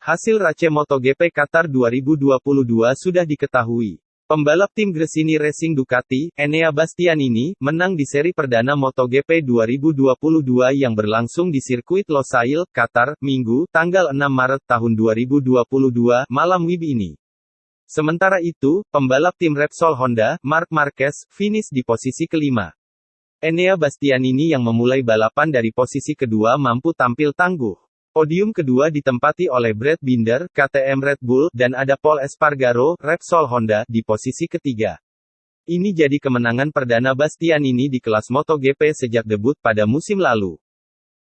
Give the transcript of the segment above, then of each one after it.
Hasil Race MotoGP Qatar 2022 sudah diketahui. Pembalap tim Gresini Racing Ducati, Enea Bastianini, menang di seri perdana MotoGP 2022 yang berlangsung di sirkuit Losail, Qatar, Minggu, tanggal 6 Maret tahun 2022, malam WIB ini. Sementara itu, pembalap tim Repsol Honda, Marc Marquez, finish di posisi kelima. Enea Bastianini yang memulai balapan dari posisi kedua mampu tampil tangguh. Podium kedua ditempati oleh Brad Binder, KTM Red Bull, dan ada Pol Espargaro, Repsol Honda, di posisi ketiga. Ini jadi kemenangan perdana Bastianini di kelas MotoGP sejak debut pada musim lalu.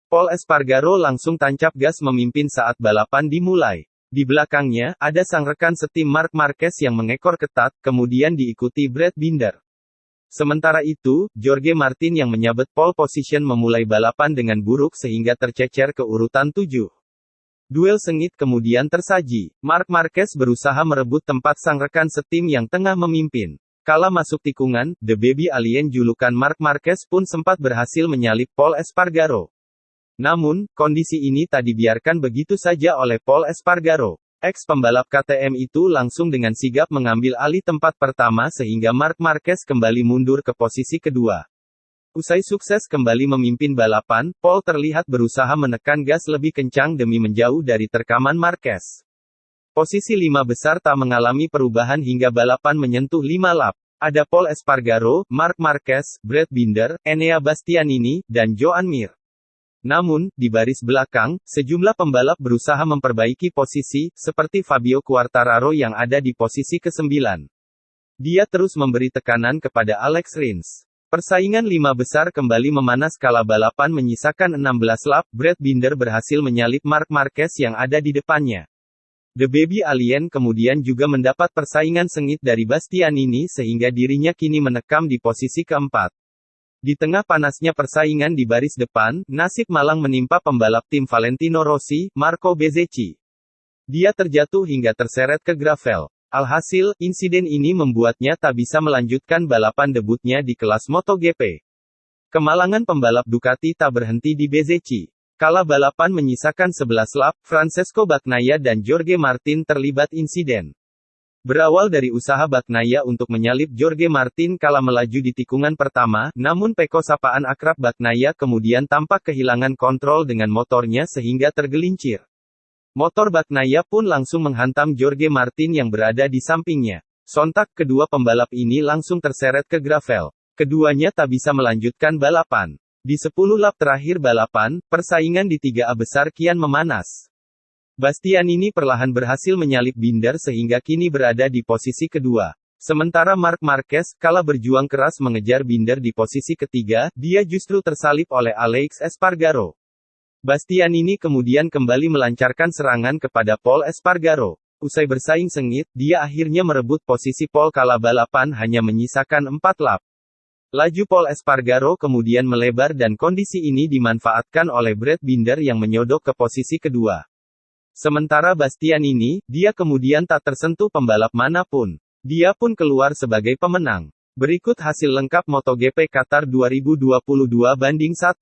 Pol Espargaro langsung tancap gas memimpin saat balapan dimulai. Di belakangnya, ada sang rekan setim Marc Marquez yang mengekor ketat, kemudian diikuti Brad Binder. Sementara itu, Jorge Martin yang menyabet pole position memulai balapan dengan buruk sehingga tercecer ke urutan 7. Duel sengit kemudian tersaji. Marc Marquez berusaha merebut tempat sang rekan setim yang tengah memimpin. Kala masuk tikungan, The Baby Alien julukan Marc Marquez pun sempat berhasil menyalip Pol Espargaro. Namun, kondisi ini tak dibiarkan begitu saja oleh Pol Espargaro. Ex-pembalap KTM itu langsung dengan sigap mengambil alih tempat pertama sehingga Marc Marquez kembali mundur ke posisi kedua. Usai sukses kembali memimpin balapan, Pol terlihat berusaha menekan gas lebih kencang demi menjauh dari terkaman Marquez. Posisi 5 besar tak mengalami perubahan hingga balapan menyentuh 5 lap. Ada Pol Espargaro, Marc Marquez, Brad Binder, Enea Bastianini, dan Joan Mir. Namun, di baris belakang, sejumlah pembalap berusaha memperbaiki posisi, seperti Fabio Quartararo yang ada di posisi ke-9. Dia terus memberi tekanan kepada Alex Rins. Persaingan 5 besar kembali memanas kala balapan menyisakan 16 lap, Brad Binder berhasil menyalip Marc Marquez yang ada di depannya. The Baby Alien kemudian juga mendapat persaingan sengit dari Bastianini sehingga dirinya kini menekam di posisi keempat. Di tengah panasnya persaingan di baris depan, nasib malang menimpa pembalap tim Valentino Rossi, Marco Bezzecchi. Dia terjatuh hingga terseret ke gravel. Alhasil, insiden ini membuatnya tak bisa melanjutkan balapan debutnya di kelas MotoGP. Kemalangan pembalap Ducati tak berhenti di Bezzecchi. Kala balapan menyisakan 11 lap, Francesco Bagnaia dan Jorge Martin terlibat insiden. Berawal dari usaha Bagnaia untuk menyalip Jorge Martin kala melaju di tikungan pertama, namun Pecco sapaan akrab Bagnaia kemudian tampak kehilangan kontrol dengan motornya sehingga tergelincir. Motor Bagnaia pun langsung menghantam Jorge Martin yang berada di sampingnya. Sontak kedua pembalap ini langsung terseret ke gravel. Keduanya tak bisa melanjutkan balapan. Di 10 lap terakhir balapan, persaingan di 3A besar kian memanas. Bastianini perlahan berhasil menyalip Binder sehingga kini berada di posisi kedua. Sementara Marc Marquez, kala berjuang keras mengejar Binder di posisi ketiga, dia justru tersalip oleh Alex Espargaro. Bastianini kemudian kembali melancarkan serangan kepada Pol Espargaro. Usai bersaing sengit, dia akhirnya merebut posisi Pol kala balapan hanya menyisakan 4 lap. Laju Pol Espargaro kemudian melebar dan kondisi ini dimanfaatkan oleh Brad Binder yang menyodok ke posisi kedua. Sementara Bastianini, dia kemudian tak tersentuh pembalap manapun. Dia pun keluar sebagai pemenang. Berikut hasil lengkap MotoGP Qatar 2022 banding 1.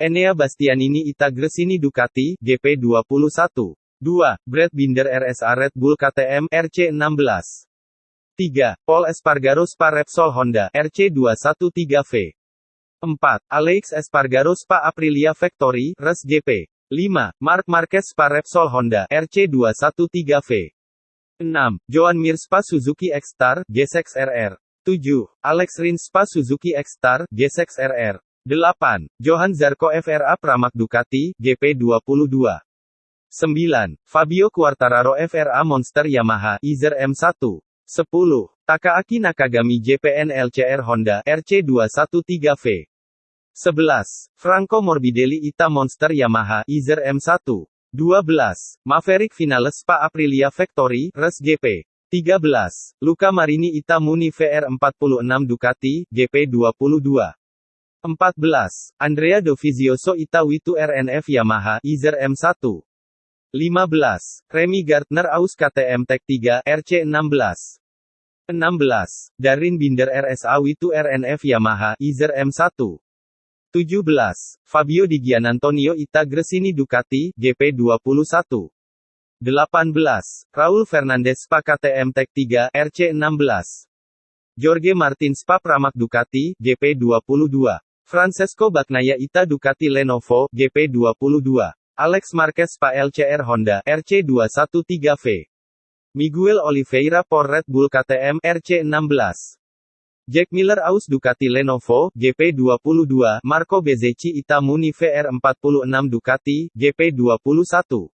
Enea Bastianini Ita Gresini Ducati, GP21. 2. Brad Binder RSA Red Bull KTM, RC16. 3. Pol Espargaro Spa Repsol Honda, RC213V. 4. Alex Espargaro Spa Aprilia Factory, Res GP. 5. Marc Marquez Spa Repsol Honda, RC213V. 6. Joan Mir Spa Suzuki X-Star, GSX-RR. 7. Alex Rins Spa Suzuki X-Star, GSX-RR. 8. Johan Zarco FRA Pramac Ducati, GP22. 9. Fabio Quartararo FRA Monster Yamaha, Izer M1. 10. Takaaki Nakagami JPN LCR Honda, RC213V. 11. Franco Morbidelli Ita Monster Yamaha, Izer M1. 12. Maverick Vinales Spa Aprilia Factory, Res GP. 13. Luca Marini Ita Muni VR46 Ducati, GP22. 14. Andrea Dovizioso Ita Witu RNF Yamaha, Izer M1. 15. Remy Gardner Aus KTM Tech 3, RC16. 16. Darin Binder RSA Witu RNF Yamaha, Izer M1. 17. Fabio Di Gianantonio Ita Gresini Ducati, GP21. 18. Raul Fernandez Spa KTM Tech 3, RC16. Jorge Martin Spa Pramac Ducati, GP22. Francesco Bagnaia Ita Ducati Lenovo, GP22. Alex Marquez Spa LCR Honda, RC213V. Miguel Oliveira Por Red Bull KTM, RC16. Jack Miller Aus Ducati Lenovo, GP22. Marco Bezzecchi Ita Muni VR46 Ducati, GP21.